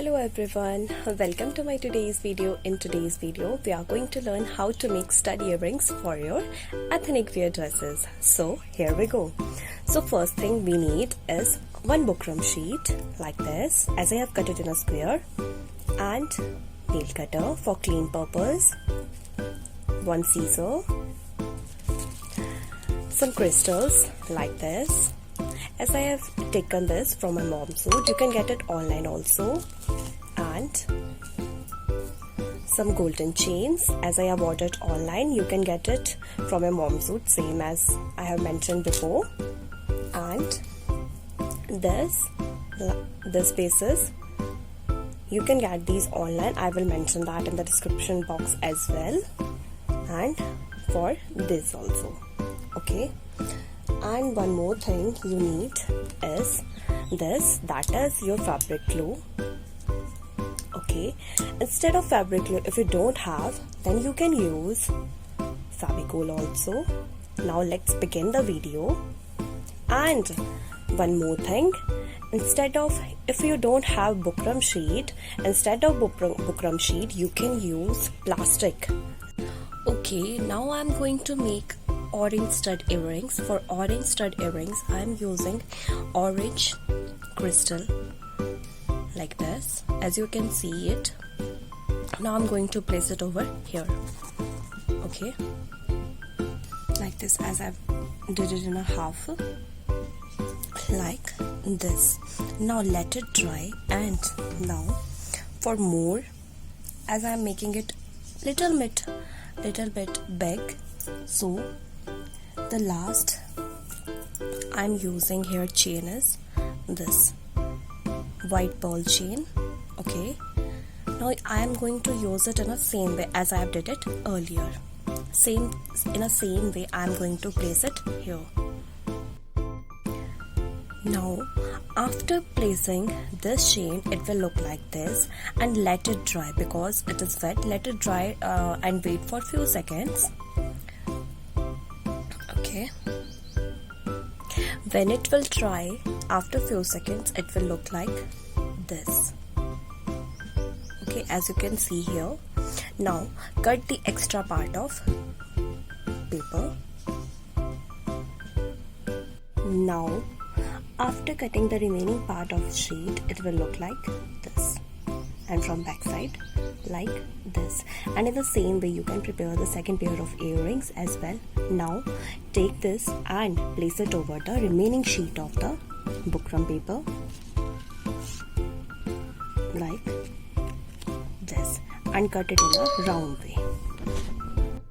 Hello everyone, welcome to my today's video. In today's video, we are going to learn how to make stud earrings for your ethnic wear dresses. So here we go. So first thing we need is one bukram sheet like this, as I have cut it in a square, and nail cutter for clean purpose, one scissor, some crystals like this. As I have taken this from my mom's suit, you can get it online also, and some golden chains. As I have ordered online, you can get it from my mom's suit, same as I have mentioned before. And this pieces, you can get these online. I will mention that in the description box as well, and for this also. Okay. And one more thing you need is this, that is your fabric glue. Okay, instead of fabric glue, if you don't have, then you can use Fevicol also. Now let's begin the video. And one more thing, if you don't have bukram sheet, instead of bukram sheet, you can use plastic. Okay, now I'm going to make orange stud earrings. For orange stud earrings, I am using orange crystal like this, as you can see it. Now I'm going to place it over here. Okay, like this, as I did it in a half, like this. Now let it dry, and now for more, as I'm making it little bit big, so the last I'm using here chain is this white pearl chain. Okay, now I am going to use it in the same way as I have did it earlier. In the same way I am going to place it here. Now after placing this chain, it will look like this, and let it dry because it is wet. Let it dry and wait for few seconds. Okay, when it will dry after few seconds, it will look like this. Okay, as you can see here. Now cut the extra part of paper. Now after cutting the remaining part of sheet, it will look like this, and from back side like this. And in the same way you can prepare the second pair of earrings as well. Now take this and place it over the remaining sheet of the bukram paper like this, and cut it in a round way.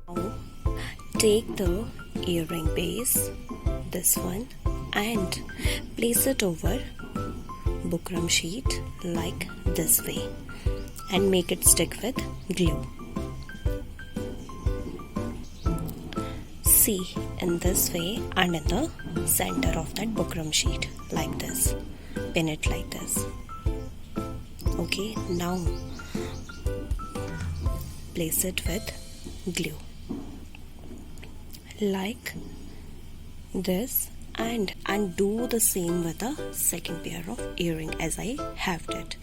Now take the earring base, this one, and place it over bukram sheet like this way, and make it stick with glue. See, in this way, and in the center of that bukram sheet like this, pin it like this. Okay, now place it with glue like this, and do the same with the second pair of earring as I have did.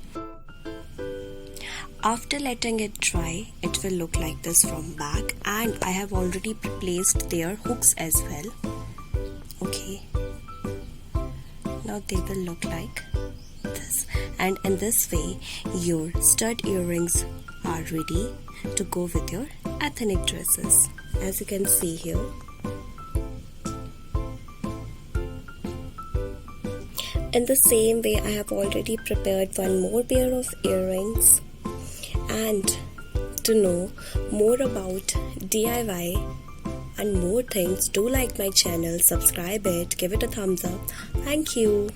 After letting it dry, it will look like this from back, and I have already placed their hooks as well. Okay, now they will look like this, and in this way your stud earrings are ready to go with your ethnic dresses, as you can see here. In the same way, I have already prepared one more pair of earrings. And to know more about DIY and more things, do like my channel, subscribe it, give it a thumbs up. Thank you.